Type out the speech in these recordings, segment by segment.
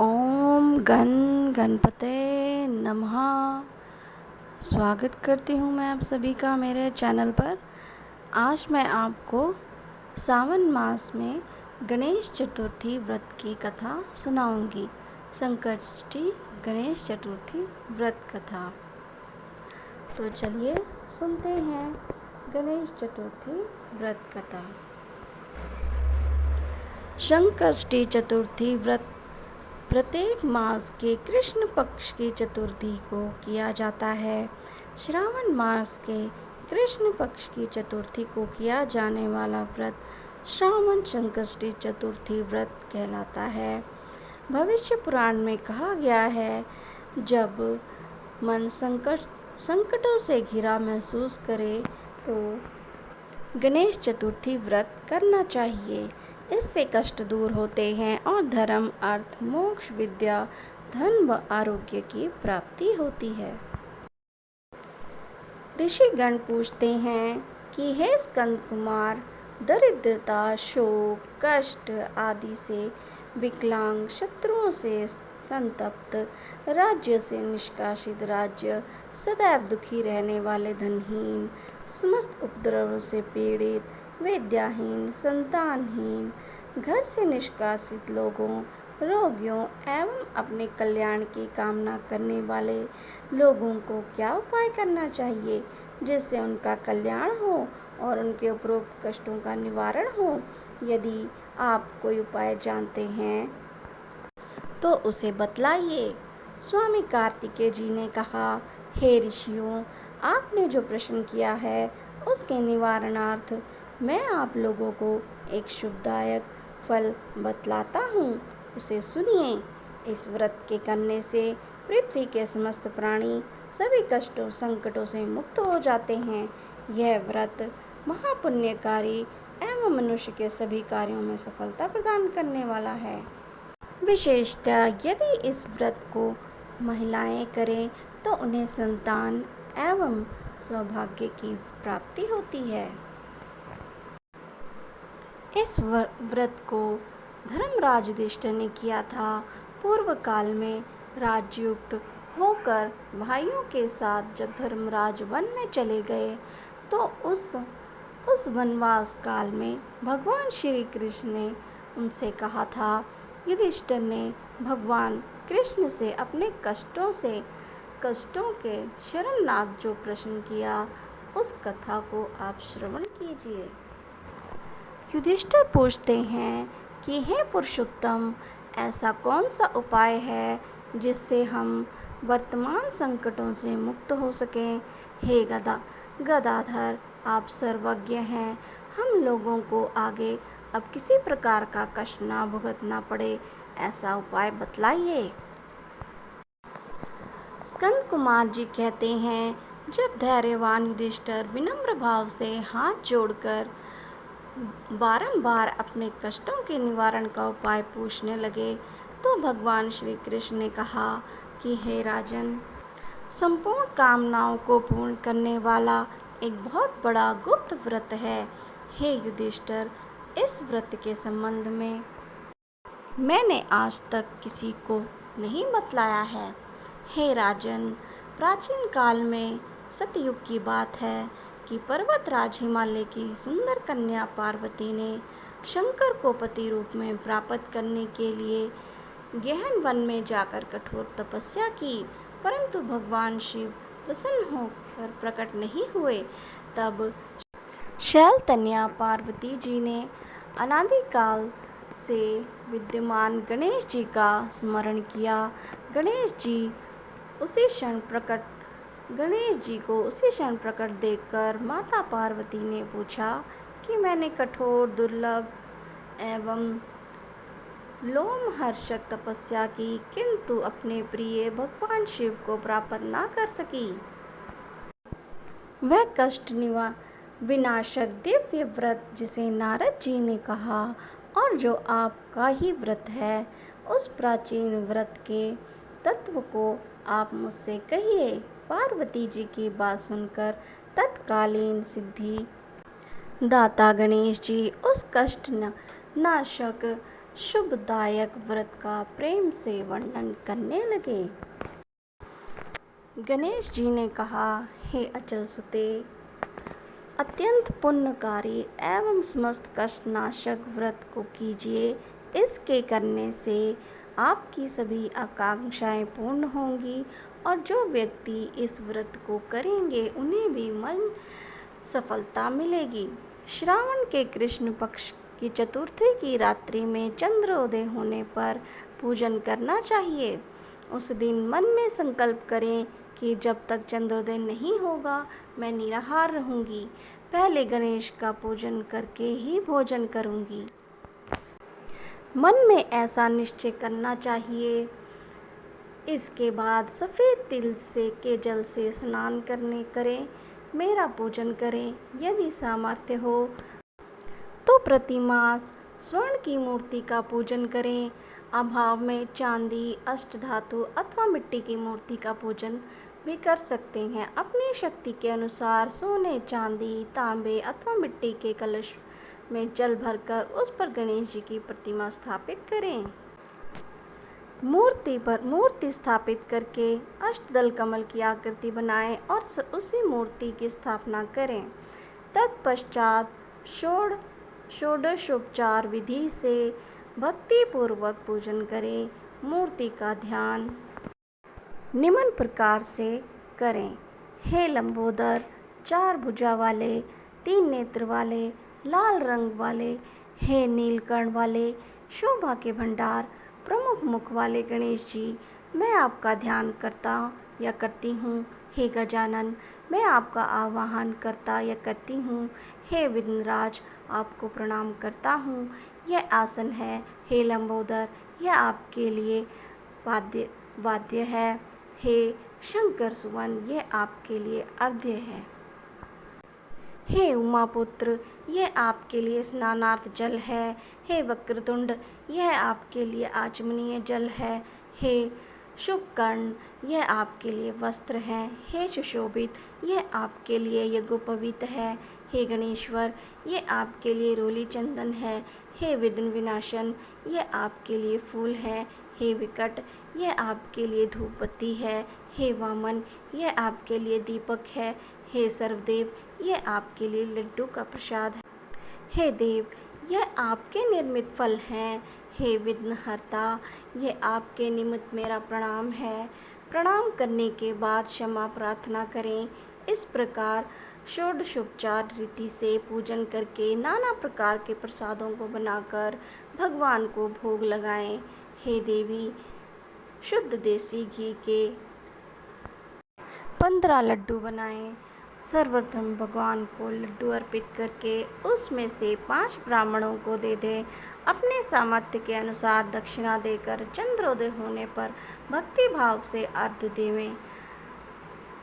ओम गण गणपते नमः। स्वागत करती हूँ मैं आप सभी का मेरे चैनल पर। आज मैं आपको सावन मास में गणेश चतुर्थी व्रत की कथा सुनाऊंगी। संकष्टी गणेश चतुर्थी व्रत कथा। तो चलिए सुनते हैं गणेश चतुर्थी व्रत कथा। संकष्टी चतुर्थी व्रत प्रत्येक मास के कृष्ण पक्ष की चतुर्थी को किया जाता है। श्रावण मास के कृष्ण पक्ष की चतुर्थी को किया जाने वाला व्रत श्रावण संकष्टी चतुर्थी व्रत कहलाता है। भविष्य पुराण में कहा गया है, जब मन संकटों से घिरा महसूस करे तो गणेश चतुर्थी व्रत करना चाहिए। इससे कष्ट दूर होते हैं और धर्म, अर्थ, मोक्ष, विद्या, धन व आरोग्य की प्राप्ति होती है। ऋषिगण पूछते हैं कि हे स्कंद कुमार, दरिद्रता, शोक, कष्ट आदि से विकलांग, शत्रुओं से संतप्त, राज्य से निष्कासित राज्य, सदैव दुखी रहने वाले धनहीन, समस्त उपद्रवों से पीड़ित, विद्याहीन, संतानहीन, घर से निष्कासित लोगों, रोगियों एवं अपने कल्याण की कामना करने वाले लोगों को क्या उपाय करना चाहिए जिससे उनका कल्याण हो और उनके उपरोक्त कष्टों का निवारण हो? यदि आप कोई उपाय जानते हैं तो उसे बतलाइए। स्वामी कार्तिकेय जी ने कहा, हे ऋषियों, आपने जो प्रश्न किया है उसके निवारणार्थ मैं आप लोगों को एक शुभदायक फल बतलाता हूँ, उसे सुनिए। इस व्रत के करने से पृथ्वी के समस्त प्राणी सभी कष्टों संकटों से मुक्त हो जाते हैं। यह व्रत महापुण्यकारी एवं मनुष्य के सभी कार्यों में सफलता प्रदान करने वाला है। विशेषतः यदि इस व्रत को महिलाएं करें तो उन्हें संतान एवं सौभाग्य की प्राप्ति होती है। इस व्रत को धर्मराज युधिष्ठिर ने किया था। पूर्व काल में राजयुक्त होकर भाइयों के साथ जब धर्मराज वन में चले गए तो उस वनवास काल में भगवान श्री कृष्ण ने उनसे कहा था। युधिष्ठिर ने भगवान कृष्ण से अपने कष्टों के शरणनाथ जो प्रश्न किया, उस कथा को आप श्रवण कीजिए। युधिष्ठिर पूछते हैं कि हे पुरुषोत्तम, ऐसा कौन सा उपाय है जिससे हम वर्तमान संकटों से मुक्त हो सकें? हे गदाधर, आप सर्वज्ञ हैं। हम लोगों को आगे अब किसी प्रकार का कष्ट ना भुगतना पड़े, ऐसा उपाय बतलाइए। स्कंद कुमार जी कहते हैं, जब धैर्यवान युधिष्ठिर विनम्र भाव से हाथ जोड़कर बारंबार अपने कष्टों के निवारण का उपाय पूछने लगे तो भगवान श्री कृष्ण ने कहा कि हे राजन, संपूर्ण कामनाओं को पूर्ण करने वाला एक बहुत बड़ा गुप्त व्रत है। हे युधिष्ठिर, इस व्रत के संबंध में मैंने आज तक किसी को नहीं बतलाया है। हे राजन, प्राचीन काल में सतयुग की बात है कि पर्वतराज हिमालय की सुंदर कन्या पार्वती ने शंकर को पति रूप में प्राप्त करने के लिए गहन वन में जाकर कठोर तपस्या की, परंतु भगवान शिव प्रसन्न होकर प्रकट नहीं हुए। तब शैलतन्या पार्वती जी ने अनादिकाल से विद्यमान गणेश जी का स्मरण किया। गणेश जी को उसी क्षण प्रकट देखकर माता पार्वती ने पूछा कि मैंने कठोर, दुर्लभ एवं लोमहर्षक तपस्या की, किंतु अपने प्रिय भगवान शिव को प्राप्त ना कर सकी। वह कष्ट विनाशक दिव्य व्रत जिसे नारद जी ने कहा और जो आपका ही व्रत है, उस प्राचीन व्रत के तत्व को आप मुझसे कहिए। पार्वती जी की बात सुनकर तत्कालीन सिद्धि दाता गणेश जी उस कष्ट नाशक शुभदायक व्रत का प्रेम से वर्णन करने लगे। गणेश जी ने कहा, हे अचल सुते, अत्यंत पुण्यकारी एवं समस्त कष्टनाशक व्रत को कीजिए। इसके करने से आपकी सभी आकांक्षाएं पूर्ण होंगी और जो व्यक्ति इस व्रत को करेंगे उन्हें भी मन सफलता मिलेगी। श्रावण के कृष्ण पक्ष की चतुर्थी की रात्रि में चंद्रोदय होने पर पूजन करना चाहिए। उस दिन मन में संकल्प करें कि जब तक चंद्रोदय नहीं होगा मैं निराहार रहूंगी। पहले गणेश का पूजन करके ही भोजन करूंगी। मन में ऐसा निश्चय करना चाहिए। इसके बाद सफ़ेद तिल से के जल से स्नान करें, मेरा पूजन करें। यदि सामर्थ्य हो तो प्रतिमास स्वर्ण की मूर्ति का पूजन करें। अभाव में चांदी, अष्टधातु अथवा मिट्टी की मूर्ति का पूजन भी कर सकते हैं। अपनी शक्ति के अनुसार सोने, चांदी, तांबे अथवा मिट्टी के कलश में जल भरकर उस पर गणेश जी की प्रतिमा स्थापित करें। मूर्ति स्थापित करके अष्टदल कमल की आकृति बनाएं और उसी मूर्ति की स्थापना करें। तत्पश्चात षोडशोपचार विधि से भक्ति पूर्वक पूजन करें। मूर्ति का ध्यान निम्न प्रकार से करें। हे लंबोदर, 4 भुजा वाले, 3 नेत्र वाले, लाल रंग वाले, हे नीलकर्ण वाले, शोभा के भंडार, प्रमुख मुख वाले गणेश जी, मैं आपका ध्यान करता या करती हूँ। हे गजानन, मैं आपका आवाहन करता या करती हूँ। हे विघ्नराज, आपको प्रणाम करता हूँ। यह आसन है। हे लंबोदर, यह आपके लिए वाद्य है। हे शंकर सुवन, यह आपके लिए अर्घ्य है। हे उमापुत्र, यह आपके लिए स्नानार्थ जल है। हे वक्रतुंड, यह आपके लिए आचमनीय जल है। हे शुभकर्ण, यह आपके लिए वस्त्र है। हे सुशोभित, यह आपके लिए यज्ञोपवीत है। हे गणेश्वर, यह आपके लिए रोली चंदन है। हे विघ्न विनाशन, यह आपके लिए फूल है। हे विकट, यह आपके लिए धूपबत्ती है। हे वामन, यह आपके लिए दीपक है। हे सर्वदेव, यह आपके लिए लड्डू का प्रसाद है। हे देव, यह आपके निर्मित फल हैं। हे विघ्नहर्ता, यह आपके निमित्त मेरा प्रणाम है। प्रणाम करने के बाद क्षमा प्रार्थना करें। इस प्रकार षोडशोपचार रीति से पूजन करके नाना प्रकार के प्रसादों को बनाकर भगवान को भोग लगाएं। हे देवी, शुद्ध देसी घी के 15 लड्डू बनाएं। सर्वप्रथम भगवान को लड्डू अर्पित करके उसमें से 5 ब्राह्मणों को दे दें। अपने सामर्थ्य के अनुसार दक्षिणा देकर चंद्रोदय होने पर भक्ति भाव से अर्घ्य देवें।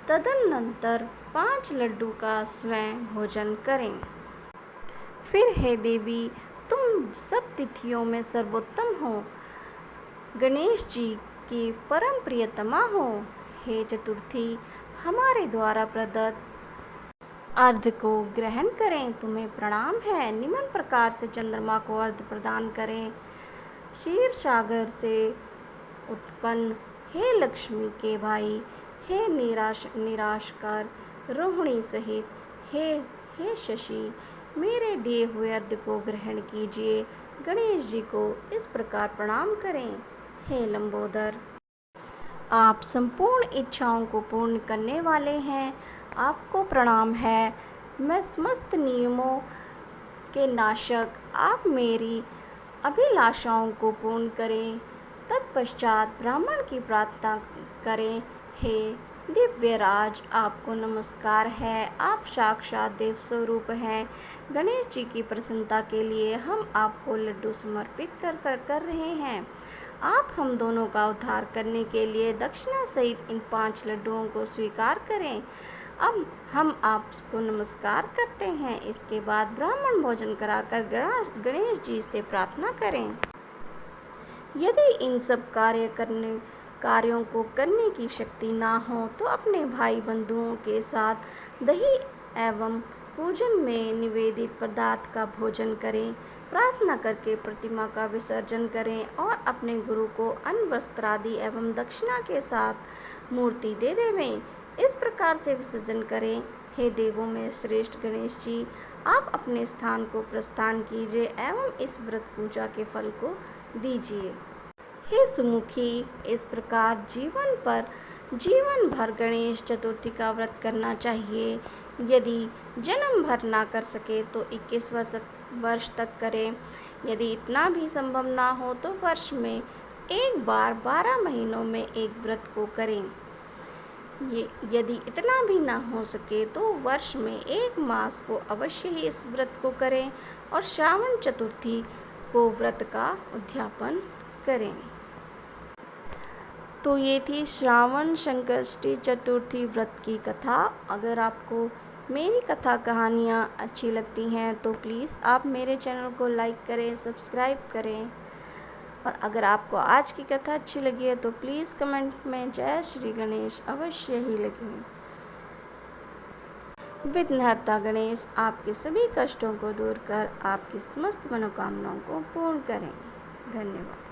तदनंतर 5 लड्डू का स्वयं भोजन करें। फिर हे देवी, तुम सब तिथियों में सर्वोत्तम हो, गणेश जी की परम प्रियतमा हो। हे चतुर्थी, हमारे द्वारा प्रदत्त अर्घ्य को ग्रहण करें, तुम्हें प्रणाम है। निम्न प्रकार से चंद्रमा को अर्घ्य प्रदान करें। क्षीर सागर से उत्पन्न हे लक्ष्मी के भाई, हे निराशकर रोहिणी सहित, हे शशि, मेरे दिए हुए अर्घ्य को ग्रहण कीजिए। गणेश जी को इस प्रकार प्रणाम करें। हे लंबोदर, आप संपूर्ण इच्छाओं को पूर्ण करने वाले हैं, आपको प्रणाम है। मैं समस्त नियमों के नाशक, आप मेरी अभिलाषाओं को पूर्ण करें। तत्पश्चात ब्राह्मण की प्रार्थना करें। हे दिव्यराज, आपको नमस्कार है। आप साक्षात देव स्वरूप हैं। गणेश जी की प्रसन्नता के लिए हम आपको लड्डू समर्पित कर रहे हैं। आप हम दोनों का उद्धार करने के लिए दक्षिणा सहित इन 5 लड्डुओं को स्वीकार करें। अब हम आपको नमस्कार करते हैं। इसके बाद ब्राह्मण भोजन कराकर गणेश जी से प्रार्थना करें। यदि इन सब कार्यों को करने की शक्ति ना हो तो अपने भाई बंधुओं के साथ दही एवं पूजन में निवेदित पदार्थ का भोजन करें। प्रार्थना करके प्रतिमा का विसर्जन करें और अपने गुरु को अन्न वस्त्र आदि एवं दक्षिणा के साथ मूर्ति दे देवें। इस प्रकार से विसर्जन करें। हे देवों में श्रेष्ठ गणेश जी, आप अपने स्थान को प्रस्थान कीजिए एवं इस व्रत पूजा के फल को दीजिए। हे सुमुखी, इस प्रकार जीवन भर गणेश चतुर्थी का व्रत करना चाहिए। यदि जन्म भर ना कर सके तो 21 वर्ष तक करें। यदि इतना भी संभव ना हो तो वर्ष में एक बार 12 महीनों में एक व्रत को करें। यदि इतना भी ना हो सके तो वर्ष में एक मास को अवश्य ही इस व्रत को करें और श्रावण चतुर्थी को व्रत का उद्यापन करें। तो ये थी श्रावण संकष्टी चतुर्थी व्रत की कथा। अगर आपको मेरी कथा कहानियाँ अच्छी लगती हैं तो प्लीज़ आप मेरे चैनल को लाइक करें, सब्सक्राइब करें। और अगर आपको आज की कथा अच्छी लगी है तो प्लीज़ कमेंट में जय श्री गणेश अवश्य ही लिखें। विघ्नहर्ता गणेश आपके सभी कष्टों को दूर कर आपकी समस्त मनोकामनाओं को पूर्ण करें। धन्यवाद।